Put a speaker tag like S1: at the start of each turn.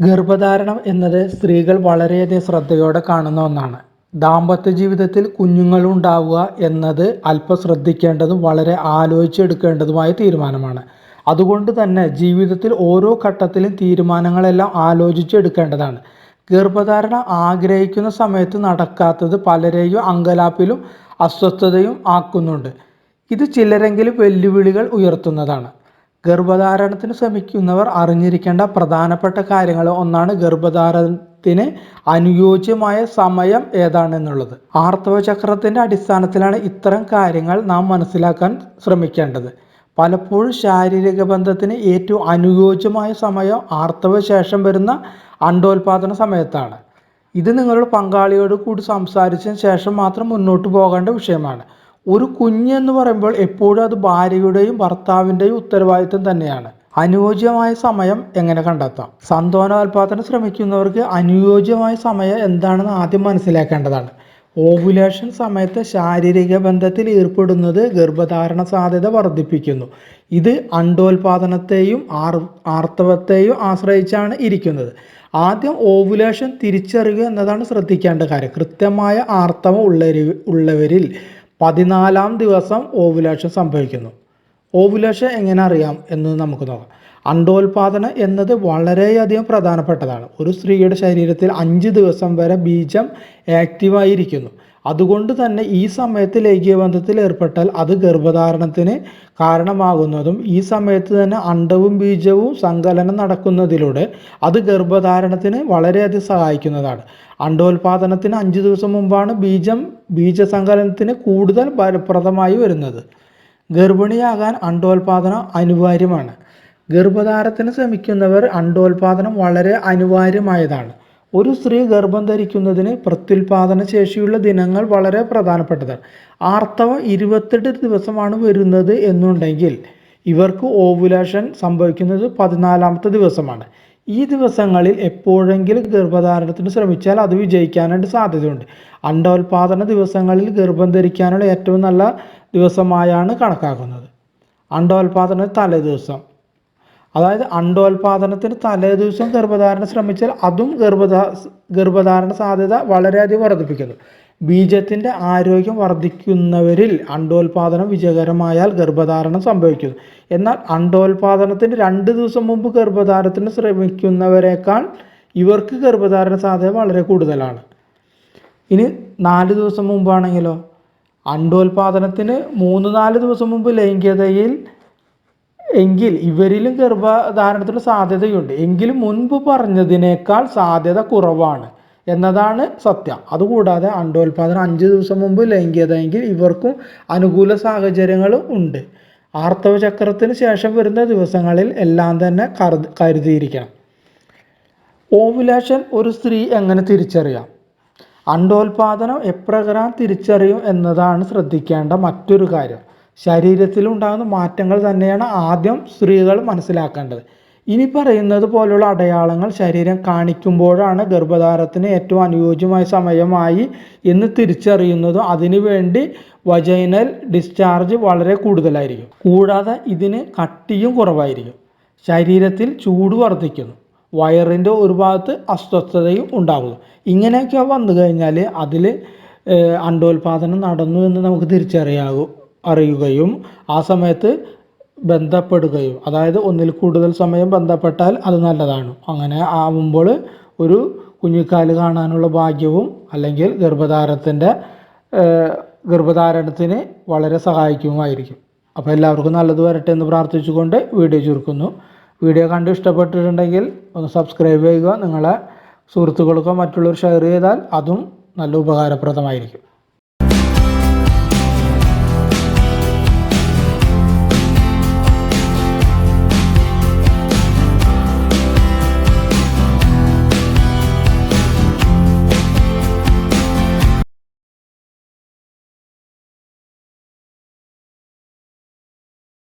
S1: ഗർഭധാരണം എന്നത് സ്ത്രീകൾ വളരെയധികം ശ്രദ്ധയോടെ കാണുന്ന ഒന്നാണ്. ദാമ്പത്യ ജീവിതത്തിൽ കുഞ്ഞുങ്ങളുണ്ടാവുക എന്നത് അല്പം ശ്രദ്ധിക്കേണ്ടതും വളരെ ആലോചിച്ചെടുക്കേണ്ടതുമായ തീരുമാനമാണ്. അതുകൊണ്ട് തന്നെ ജീവിതത്തിൽ ഓരോ ഘട്ടത്തിലും തീരുമാനങ്ങളെല്ലാം ആലോചിച്ചെടുക്കേണ്ടതാണ്. ഗർഭധാരണം ആഗ്രഹിക്കുന്ന സമയത്ത് നടക്കാത്തത് പലരെയും അങ്കലാപ്പിലും അസ്വസ്ഥതയും ആക്കുന്നുണ്ട്. ഇത് ചിലരെങ്കിലും വെല്ലുവിളികൾ ഉയർത്തുന്നതാണ്. ഗർഭധാരണത്തിന് ശ്രമിക്കുന്നവർ അറിഞ്ഞിരിക്കേണ്ട പ്രധാനപ്പെട്ട കാര്യങ്ങൾ ഒന്നാണ് ഗർഭധാരണത്തിന് അനുയോജ്യമായ സമയം ഏതാണെന്നുള്ളത്. ആർത്തവ ചക്രത്തിൻ്റെ അടിസ്ഥാനത്തിലാണ് ഇത്തരം കാര്യങ്ങൾ നാം മനസ്സിലാക്കാൻ ശ്രമിക്കേണ്ടത്. പലപ്പോഴും ശാരീരിക ബന്ധത്തിന് ഏറ്റവും അനുയോജ്യമായ സമയം ആർത്തവ ശേഷം വരുന്ന അണ്ഡോൽപാദന സമയത്താണ്. ഇത് നിങ്ങളുടെ പങ്കാളിയോട് കൂടി സംസാരിച്ചതിന് ശേഷം മാത്രം മുന്നോട്ട് പോകേണ്ട വിഷയമാണ്. ഒരു കുഞ്ഞെന്ന് പറയുമ്പോൾ എപ്പോഴും അത് ഭാര്യയുടെയും ഭർത്താവിൻ്റെയും ഉത്തരവാദിത്വം തന്നെയാണ്. അനുയോജ്യമായ സമയം എങ്ങനെ കണ്ടെത്താം? സന്താനോൽപാദനം ശ്രമിക്കുന്നവർക്ക് അനുയോജ്യമായ സമയം എന്താണെന്ന് ആദ്യം മനസ്സിലാക്കേണ്ടതാണ്. ഓവുലേഷൻ സമയത്ത് ശാരീരിക ബന്ധത്തിൽ ഏർപ്പെടുന്നത് ഗർഭധാരണ സാധ്യത വർദ്ധിപ്പിക്കുന്നു. ഇത് അണ്ഡോൽപാദനത്തെയും ആർത്തവത്തെയും ആശ്രയിച്ചാണ് ഇരിക്കുന്നത്. ആദ്യം ഓവുലേഷൻ തിരിച്ചറിയുക എന്നതാണ് ശ്രദ്ധിക്കേണ്ട കാര്യം. കൃത്യമായ ആർത്തവം ഉള്ളവരിൽ 14-ാം ദിവസം ഓവുലേഷൻ സംഭവിക്കുന്നു. ഓവുലേഷൻ എങ്ങനെ അറിയാം എന്ന് നമുക്ക് നോക്കാം. അണ്ഡോൽപാദനം എന്നത് വളരെയധികം പ്രധാനപ്പെട്ടതാണ്. ഒരു സ്ത്രീയുടെ ശരീരത്തിൽ 5 ദിവസം വരെ ബീജം ആക്റ്റീവായിരിക്കുന്നു. അതുകൊണ്ട് തന്നെ ഈ സമയത്ത് ലൈംഗികബന്ധത്തിൽ ഏർപ്പെട്ടാൽ അത് ഗർഭധാരണത്തിന് കാരണമാകുന്നതും ഈ സമയത്ത് തന്നെ അണ്ഡവും ബീജവും സങ്കലനം നടക്കുന്നതിലൂടെ അത് ഗർഭധാരണത്തിന് വളരെയധികം സഹായിക്കുന്നതാണ്. അണ്ഡോൽപാദനത്തിന് 5 ദിവസം മുമ്പാണ് ബീജസങ്കലനത്തിന് കൂടുതൽ ഫലപ്രദമായി വരുന്നത്. ഗർഭിണിയാകാൻ അണ്ഡോൽപാദനം അനിവാര്യമാണ്. ഗർഭധാരണത്തിന് ശ്രമിക്കുന്നവർ അണ്ഡോൽപാദനം വളരെ അനിവാര്യമായതാണ്. ഒരു സ്ത്രീ ഗർഭം ധരിക്കുന്നതിന് പ്രത്യുൽപാദന ശേഷിയുള്ള ദിനങ്ങൾ വളരെ പ്രധാനപ്പെട്ടതാണ്. ആർത്തവം 28 ദിവസമാണ് വരുന്നത് എന്നുണ്ടെങ്കിൽ ഇവർക്ക് ഓവുലേഷൻ സംഭവിക്കുന്നത് 14-ാമത്തെ ദിവസമാണ്. ഈ ദിവസങ്ങളിൽ എപ്പോഴെങ്കിലും ഗർഭധാരണത്തിന് ശ്രമിച്ചാൽ അത് വിജയിക്കാനായിട്ട് സാധ്യതയുണ്ട്. അണ്ഡോൽപാദന ദിവസങ്ങളിൽ ഗർഭം ധരിക്കാനുള്ള ഏറ്റവും നല്ല ദിവസമായാണ് കണക്കാക്കുന്നത്. അണ്ഡോൽപാദന തലേദിവസം, അതായത് അണ്ഡോൽപാദനത്തിന് തലേദിവസം ഗർഭധാരണം ശ്രമിച്ചാൽ അതും ഗർഭധാരണ സാധ്യത വളരെയധികം വർദ്ധിപ്പിക്കുന്നു. ബീജത്തിൻ്റെ ആരോഗ്യം വർദ്ധിക്കുന്നവരിൽ അണ്ഡോൽപാദനം വിജയകരമായാൽ ഗർഭധാരണം സംഭവിക്കുന്നു. എന്നാൽ അണ്ഡോൽപാദനത്തിന് 2 ദിവസം മുമ്പ് ഗർഭധാരണത്തിന് ശ്രമിക്കുന്നവരെക്കാൾ ഇവർക്ക് ഗർഭധാരണ സാധ്യത വളരെ കൂടുതലാണ്. ഇനി 4 ദിവസം മുമ്പാണെങ്കിലോ, അണ്ഡോൽപാദനത്തിന് 3-4 ദിവസം മുമ്പ് ലൈംഗികതയിൽ എങ്കിൽ ഇവരിലും ഗർഭധാരണത്തിന് സാധ്യതയുണ്ട്. എങ്കിലും മുൻപ് പറഞ്ഞതിനേക്കാൾ സാധ്യത കുറവാണ് എന്നതാണ് സത്യം. അതുകൂടാതെ അണ്ഡോൽപാദനം 5 ദിവസം മുമ്പ് ലൈംഗികതയെങ്കിൽ ഇവർക്കും അനുകൂല സാഹചര്യങ്ങളും ഉണ്ട്. ആർത്തവ ചക്രത്തിന് ശേഷം വരുന്ന ദിവസങ്ങളിൽ എല്ലാം തന്നെ കരുതിയിരിക്കണം. ഓവുലേഷൻ ഒരു സ്ത്രീ എങ്ങനെ തിരിച്ചറിയാം? അണ്ഡോൽപാദനം എപ്രകാരം തിരിച്ചറിയും എന്നതാണ് ശ്രദ്ധിക്കേണ്ട മറ്റൊരു കാര്യം. ശരീരത്തിലുണ്ടാകുന്ന മാറ്റങ്ങൾ തന്നെയാണ് ആദ്യം സ്ത്രീകൾ മനസ്സിലാക്കേണ്ടത്. ഇനി പറയുന്നത് പോലുള്ള അടയാളങ്ങൾ ശരീരം കാണിക്കുമ്പോഴാണ് ഗർഭധാരണത്തിന് ഏറ്റവും അനുയോജ്യമായ സമയമായി എന്ന് തിരിച്ചറിയുന്നതും അതിനുവേണ്ടി വജൈനൽ ഡിസ്ചാർജ് വളരെ കൂടുതലായിരിക്കും. കൂടാതെ ഇതിന് കട്ടിയും കുറവായിരിക്കും. ശരീരത്തിൽ ചൂട് വർദ്ധിക്കുന്നു. വയറിൻ്റെ ഒരു ഭാഗത്ത് അസ്വസ്ഥതയും ഉണ്ടാകുന്നു. ഇങ്ങനെയൊക്കെ വന്നു കഴിഞ്ഞാൽ അതിൽ അണ്ഡോൽപാദനം നടന്നു എന്ന് നമുക്ക് അറിയുകയും ആ സമയത്ത് ബന്ധപ്പെടുകയും, അതായത് ഒന്നിൽ കൂടുതൽ സമയം ബന്ധപ്പെട്ടാൽ അത് നല്ലതാണ്. അങ്ങനെ ആവുമ്പോൾ ഒരു കുഞ്ഞിക്കാല് കാണാനുള്ള ഭാഗ്യവും അല്ലെങ്കിൽ ഗർഭധാരണത്തിന് വളരെ സഹായിക്കുമായിരിക്കും. അപ്പോൾ എല്ലാവർക്കും നല്ലത് വരട്ടെ എന്ന് പ്രാർത്ഥിച്ചുകൊണ്ട് വീഡിയോ ചുരുക്കുന്നു. വീഡിയോ കണ്ട് ഇഷ്ടപ്പെട്ടിട്ടുണ്ടെങ്കിൽ ഒന്ന് സബ്സ്ക്രൈബ് ചെയ്യുക. നിങ്ങളെ സുഹൃത്തുക്കൾക്കോ മറ്റുള്ളവർ ഷെയർ ചെയ്താൽ അതും നല്ല ഉപകാരപ്രദമായിരിക്കും.